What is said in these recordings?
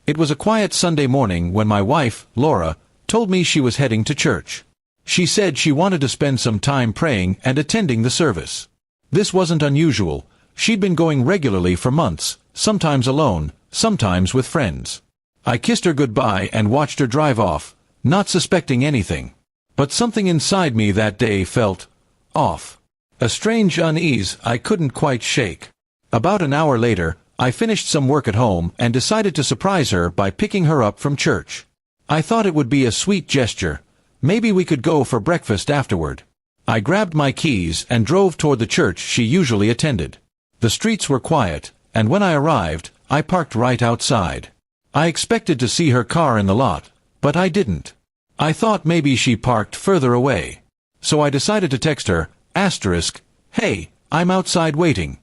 It was a quiet Sunday morning when my wife, Laura, told me she was heading to church. She said she wanted to spend some time praying and attending the service. This wasn't unusual. She'd been going regularly for months, sometimes alone, sometimes with friends. I kissed her goodbye and watched her drive off, not suspecting anything. But something inside me that day felt off. A strange unease I couldn't quite shake. About an hour later, I finished some work at home and decided to surprise her by picking her up from church. I thought it would be a sweet gesture. Maybe we could go for breakfast afterward. I grabbed my keys and drove toward the church she usually attended. The streets were quiet, and when I arrived, I parked right outside. I expected to see her car in the lot, but I didn't. I thought maybe she parked further away. So I decided to text her, "Hey, I'm outside waiting."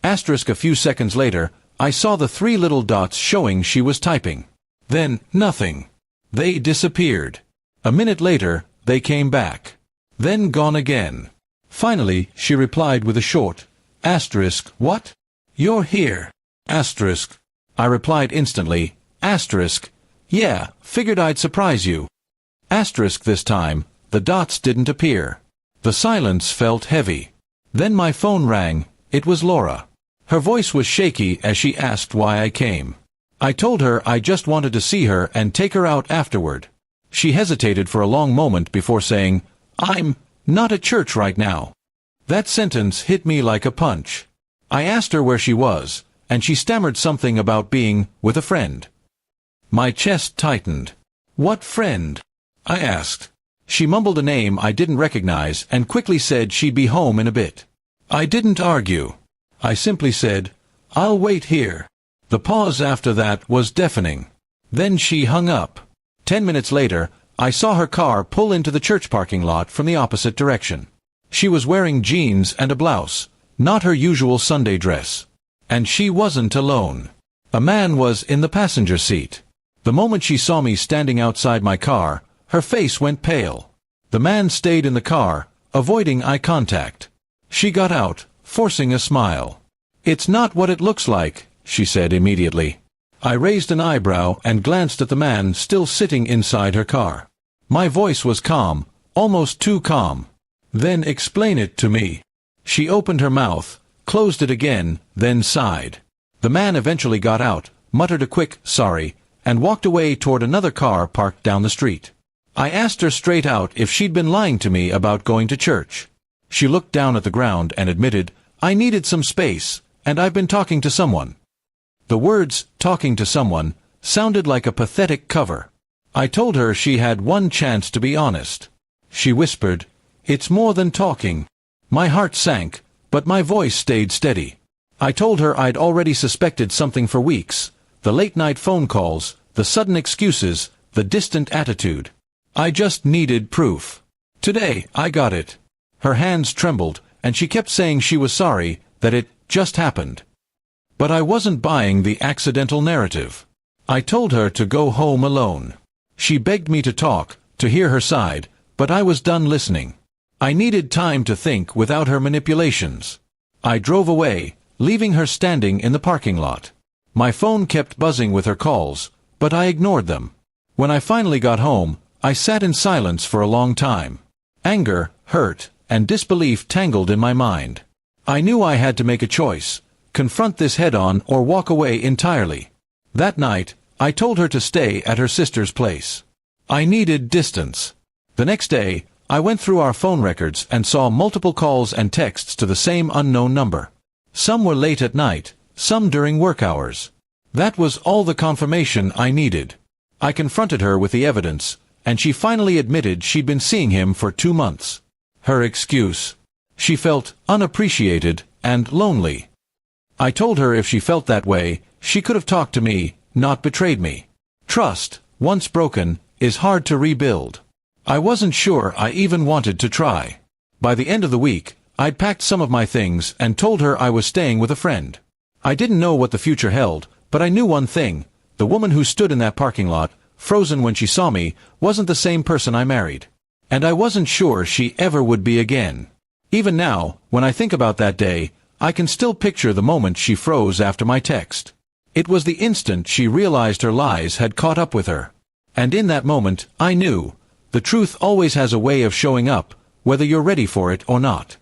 A few seconds later, I saw the 3 little dots showing she was typing. Then, nothing. They disappeared. A minute later, they came back. Then gone again. Finally, she replied with a short, "What? You're here." I replied instantly, "Yeah, figured I'd surprise you." This time, the dots didn't appear. The silence felt heavy. Then my phone rang. It was Laura. Her voice was shaky as she asked why I came. I told her I just wanted to see her and take her out afterward. She hesitated for a long moment before saying, "I'm not at church right now." That sentence hit me like a punch. I asked her where she was, and she stammered something about being with a friend. My chest tightened. "What friend?" I asked. She mumbled a name I didn't recognize and quickly said she'd be home in a bit. I didn't argue. I simply said, "I'll wait here." The pause after that was deafening. Then she hung up. 10 minutes later, I saw her car pull into the church parking lot from the opposite direction. She was wearing jeans and a blouse, not her usual Sunday dress. And she wasn't alone. A man was in the passenger seat. The moment she saw me standing outside my car, her face went pale. The man stayed in the car, avoiding eye contact. She got out, forcing a smile. "It's not what it looks like," she said immediately. I raised an eyebrow and glanced at the man still sitting inside her car. My voice was calm, almost too calm. "Then explain it to me." She opened her mouth, closed it again, then sighed. The man eventually got out, muttered a quick "sorry," and walked away toward another car parked down the street. I asked her straight out if she'd been lying to me about going to church. She looked down at the ground and admitted, "I needed some space, and I've been talking to someone." The words, "talking to someone," sounded like a pathetic cover. I told her she had one chance to be honest. She whispered, "It's more than talking." My heart sank, but my voice stayed steady. I told her I'd already suspected something for weeks. The late-night phone calls, the sudden excuses, the distant attitude. I just needed proof. Today, I got it. Her hands trembled, and she kept saying she was sorry, that it just happened. But I wasn't buying the accidental narrative. I told her to go home alone. She begged me to talk, to hear her side, but I was done listening. I needed time to think without her manipulations. I drove away, leaving her standing in the parking lot. My phone kept buzzing with her calls, but I ignored them. When I finally got home, I sat in silence for a long time. Anger, hurt, and disbelief tangled in my mind. I knew I had to make a choice, confront this head-on or walk away entirely. That night, I told her to stay at her sister's place. I needed distance. The next day, I went through our phone records and saw multiple calls and texts to the same unknown number. Some were late at night, some during work hours. That was all the confirmation I needed. I confronted her with the evidence, and she finally admitted she'd been seeing him for 2 months. Her excuse: she felt unappreciated and lonely. I told her if she felt that way, she could have talked to me, not betrayed me. Trust, once broken, is hard to rebuild. I wasn't sure I even wanted to try. By the end of the week, I'd packed some of my things and told her I was staying with a friend. I didn't know what the future held, but I knew one thing: the woman who stood in that parking lot, frozen when she saw me, wasn't the same person I married. And I wasn't sure she ever would be again. Even now, when I think about that day, I can still picture the moment she froze after my text. It was the instant she realized her lies had caught up with her. And in that moment, I knew, the truth always has a way of showing up, whether you're ready for it or not.